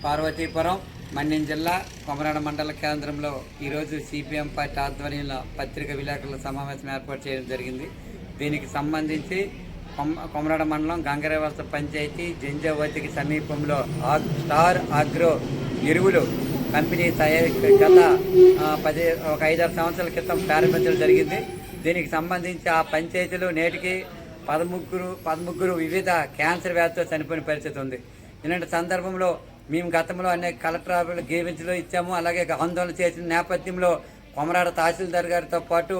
పార్వతీపురం మన్యం జిల్లా కొమరాడ మండల కేంద్రంలో ఈరోజు సిపిఎం పార్టీ ఆధ్వర్యంలో పత్రికా విలేకరుల సమావేశం ఏర్పాటు చేయడం జరిగింది. దీనికి సంబంధించి కొమరాడ మండలం గంగరేవలస పంచాయతీ జంజావతికి సమీపంలో స్టార్ ఆగ్రో ఎరువులు కంపెనీ గత 5-6 సంవత్సరాల క్రితం ప్రారంభించడం జరిగింది. దీనికి సంబంధించి ఆ పంచాయతీలో నేటికి 13 వివిధ క్యాన్సర్ వ్యాధితో చనిపోయిన పరిస్థితి ఉంది. ఇలాంటి సందర్భంలో మేము గతంలో అనేక కలెక్టర్ ఆఫీసులు గ్రీవెన్స్లో ఇచ్చాము. అలాగే ఆందోళన చేసిన నేపథ్యంలో కొమరాడ తహసీల్దార్ గారితో పాటు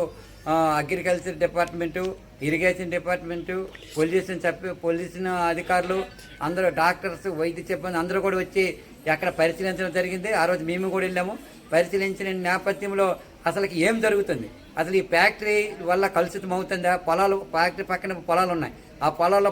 agriculture department, irrigation department, pollution అధికారులు, అందరూ డాక్టర్స్, వైద్య సిబ్బంది అందరూ కూడా వచ్చి అక్కడ పరిశీలించడం జరిగింది. ఆ రోజు మేము కూడా వెళ్ళాము. పరిశీలించిన నేపథ్యంలో అసలుకి ఏం జరుగుతుంది, అసలు ఈ ఫ్యాక్టరీ వల్ల కలుషితం అవుతుందా, ఫ్యాక్టరీ పక్కన పొలాలు ఉన్నాయి, ఆ పొలాల్లో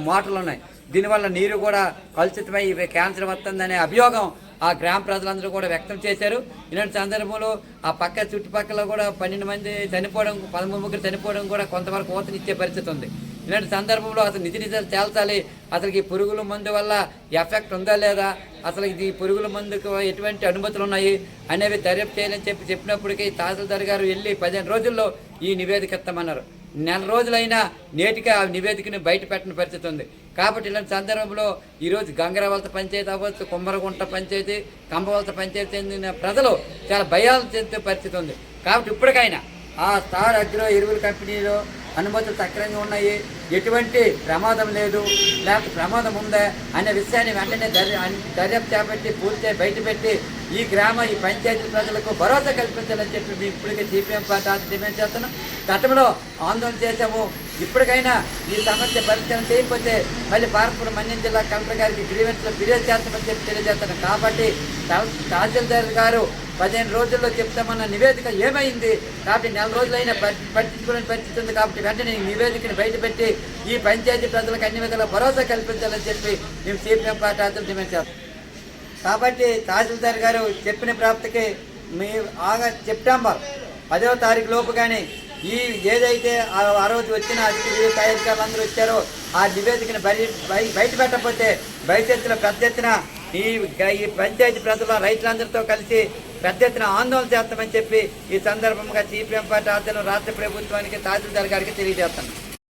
మోటార్లు ఉన్నాయి, దీనివల్ల నీరు కూడా కలుషితమై క్యాన్సర్ వస్తుందనే అభియోగం ఆ గ్రామ ప్రజలందరూ కూడా వ్యక్తం చేశారు. ఇలాంటి సందర్భంలో ఆ పక్క చుట్టుపక్కల కూడా 12 మంది చనిపోవడం, 13 చనిపోవడం కూడా కొంతవరకు ఊతనిచ్చే పరిస్థితి ఉంది. ఇలాంటి సందర్భంలో అసలు నిజాలు తేల్చాలి. అసలు ఈ పురుగుల మందు వల్ల ఎఫెక్ట్ ఉందా లేదా, అసలు ఇది పురుగుల మందుకు ఎటువంటి అనుమతులు ఉన్నాయి అనేవి దర్యాప్తు చేయాలని చెప్పినప్పటికీ తహసీల్దార్ గారు వెళ్ళి 15 రోజుల్లో ఈ నివేదిక ఇస్తామన్నారు. 4 రోజులైనా నేటికి ఆ నివేదికను బయట పెట్టిన పరిస్థితి ఉంది. కాబట్టి ఇలాంటి సందర్భంలో ఈరోజు గంగరవలస పంచాయతీ అవ్వచ్చు, కుమ్మరగుంట పంచాయతీ, కంబవలస పంచాయతీ చెందిన ప్రజలు చాలా భయాలు చెందే పరిస్థితి ఉంది. కాబట్టి ఇప్పటికైనా ఆ స్టార్ అగ్రో ఎరువుల కంపెనీలో అనుమతులు సక్రమంగా ఉన్నాయి, ఎటువంటి ప్రమాదం లేదు, లేకపోతే ప్రమాదం ఉందా అనే విషయాన్ని వెంటనే దర్యాప్తు చేపట్టి పూర్తిగా బయటపెట్టి ఈ పంచాయతీ ప్రజలకు భరోసా కల్పించాలని చెప్పి మేము ఇప్పటికే సిపిఎం పార్టీ డిమాండ్ చేస్తున్నాం. గతంలో ఆందోళన చేశాము. ఇప్పటికైనా ఈ సమస్య పరిష్కారం చేయకపోతే మళ్ళీ పార్వతీపురం మన్యం జిల్లా కలెక్టర్ గారికి గ్రీవెన్స్లో ఫిర్యాదు చేస్తామని చెప్పి తెలియజేస్తున్నాం. కాబట్టి తహసీల్దార్ గారు 15 రోజుల్లో చెప్తామన్న నివేదిక ఏమైంది, కాబట్టి 4 రోజులైనా పట్టించుకోవాలని పరిస్థితి ఉంది. కాబట్టి వెంటనే ఈ నివేదికను బయటపెట్టి ఈ పంచాయతీ ప్రజలకు అన్ని విధాల భరోసా కల్పించాలని చెప్పి మేము సిపిఎం పార్టీ ఆధ్వర్యంలో డిమాండ్ చేస్తాం. కాబట్టి తహసీల్దార్ గారు చెప్పిన ప్రాప్తికి మీ సెప్టెంబర్ 10వ తారీఖు లోపు కానీ ఏదైతే ఆ రోజు వచ్చిన అధికారులు అందరూ వచ్చారో ఆ నివేదికను బయట పెట్టకపోతే భవిష్యత్తులో పెద్ద ఎత్తున ఈ పంచాయతీ ప్రజల రైతులందరితో కలిసి పెద్ద ఎత్తున ఆందోళన చేస్తామని చెప్పి ఈ సందర్భంగా సిపిఎం పార్టీ ఆధ్వర్యంలో రాష్ట్ర ప్రభుత్వానికి తహసీల్దార్ గారికి తెలియజేస్తాను.